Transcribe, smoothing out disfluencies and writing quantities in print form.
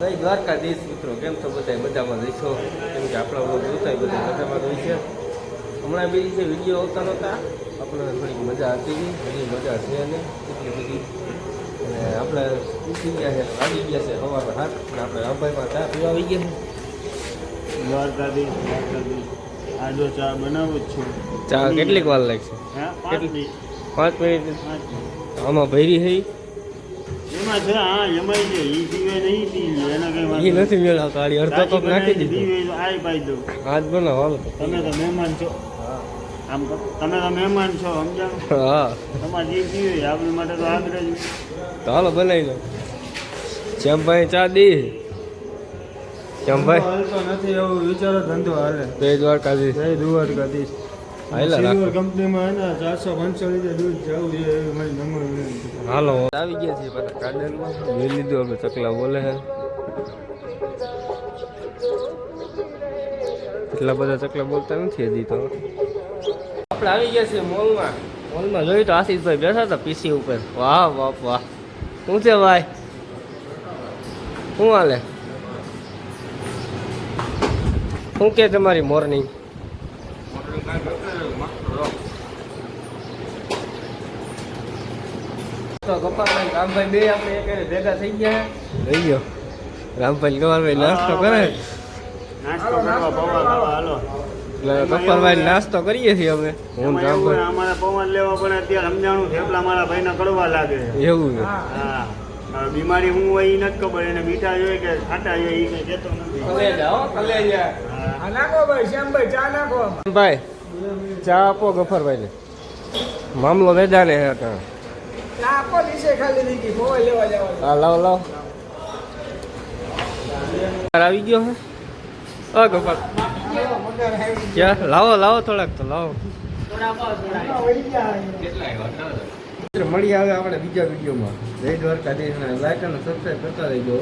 જય દ્વારકાધીશ મિત્રો, કેમ છો બધા? બધામાં રહીશો, કેમ કે આપણા લોકો જોતા બધા બધામાં રહી છે. હમણાં બી જે વિડીયો આવતા નહોતા, આપણને થોડીક મજા હતી, બધી મજા છે ને એટલી બધી. અને આપણે ઉઠી ગયા છે, આવી ગયા છે સવારે હાથ, અને આપણે રામભાઈમાં ચા પીવા આવી ગયા છે. દ્વારકાધીશ આ જો ચા બનાવું જ છું. ચા કેટલીક વાર લાગશે? 5 મિનિટ. આમાં ભરી છે એમાં છે, હા એમાં છે, એ સિવાય નહીં પી એના કઈ એ નથી મેળવતો. આડી અડધો કપ નાખી દીધો. આઈ પાઈ દો. હાથ બનાવો હાલો. તમે તો મહેમાન છો. આમ તમે તો મહેમાન છો, સમજાવો. હા, તમારે જે પીવે આપણી માટે તો આગળ જ. તો હાલો બનાવી લો. શ્યામભાઈ ચા દે. શ્યામભાઈ હાલતો નથી એવું વિચારો, ધંધો હાલે. જય દ્વારકાધીશ. જય દ્વારકાધીશ. હાલા સિલ્વર રાખો. કંપનીમાં હે ને 445 લીટર દૂધ જવું છે એવી મારી નમ્ર વિનંતી. હાલો આવી ગયા છીએ પાછા ગાર્ડનમાં. લઈ લીધું આપણે. ચકલા બોલે છે. એટલા બધા ચકલા બોલતા નથી હજી તો. આપણે આવી ગયા છીએ મોલમાં. મોલમાં જોયું તો આશીષભાઈ બેઠા હતા પીસી ઉપર. વાહ વાહ વાહ, શું છે ભાઈ? શું હાલે? શું કે તમારી મોર્નિંગ? તો ગોપાલભાઈ રામભાઈ બે આપણે એક ભેગા થઈ ગયા. થઈ ગયો રામભાઈ ગોપાલભાઈ નાસ્તો કરે. નાસ્તો કરવા પૌવા ખાવા હાલો. એટલે ગોપાલભાઈ નાસ્તો કરીએ છીએ અમે. હું એમાં એવું રામભાઈ. હોય, અમારે પૌવા લેવા પણ અત્યારે સમજાણું થેપલા મારા ભાઈને કડવા લાગે છે. એવું છે. હા, હવે બીમારી હું હોય એ નથી ખબર. એને મીઠા જોઈએ કે ખાટા જોઈએ એ કઈ કહેતો નથી. કલેજા હો કલેજા. હા. નાખો ભાઈ, શ્યામભાઈ ચા નાખો. ભાઈ ચા આપો ગોપાલભાઈને. મામલો વેદાને હે ત્યાં. ચા આપો નીચે ખાલી દીધી મોબાઈલ લેવા જવા. હા લાવો લાવો. આવી ગયો હે. ઓ ગોપાલ ક્યાં? લાવો લાવો થોડાક તો લાવો. મળી આવે આપણે બીજા વિડીયોમાં. જય દ્વારકાધીશ. લાઈક અને સબસ્ક્રાઈબ કરતા રહેજો.